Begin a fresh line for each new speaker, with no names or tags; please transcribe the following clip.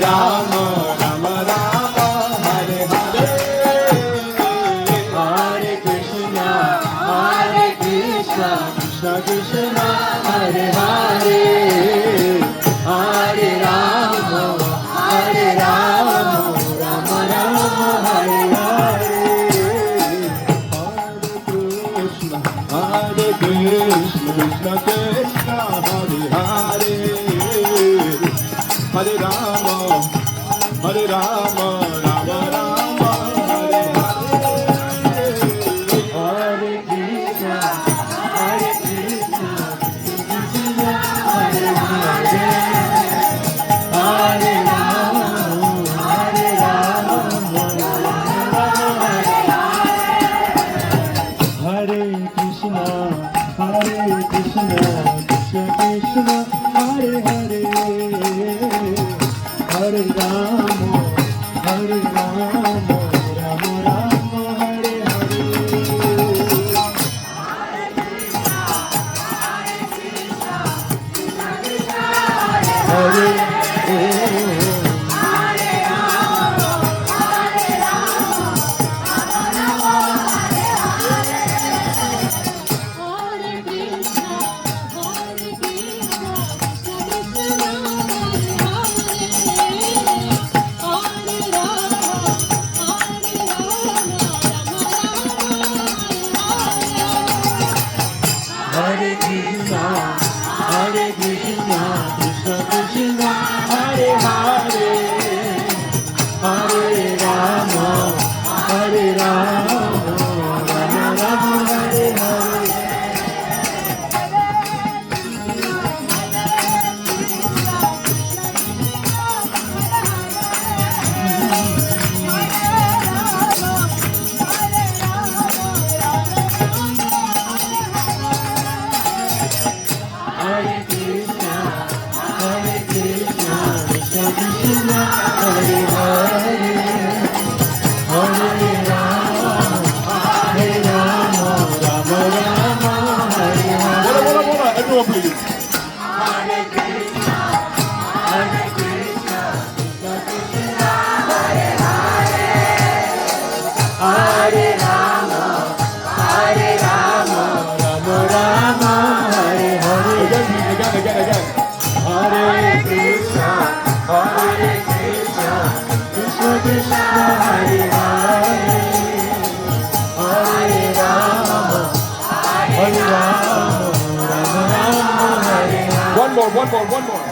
Rama, Rama Rama, Hare Hare, Hare Krishna, Krishna Krishna, Hare Hare, Hare Rama, Rama Rama, Hare Hare, Hare Krishna, Krishna Krishna, Hare Hare, Hare Rama, Rama Rama, Hare Hare, Hare Krishna, Krishna Krishna, Hare Hare, Hare Rama, Rama Rama, Hare Krishna, Krishna Krishna, Hare Hare, Hare Rama, Rama Rama, Hare Hare, Hare Hare Krishna, Krishna Krishna, Hare Hare, Hare Rama, Rama Rama, Hare Hare. Hare Krishna, Krishna Krishna, Hare Hare, Hare Rama, Rama Rama, Hare Hare. Bola, everyone please. Hare Krishna, Krishna Krishna, Hare Hare, Hare Rama, Rama Rama, Hare Hare. Again. Hare Krishna, Krishna Krishna, Hare Hare, Hare Rama, Rama Rama, Hare Hare. One more.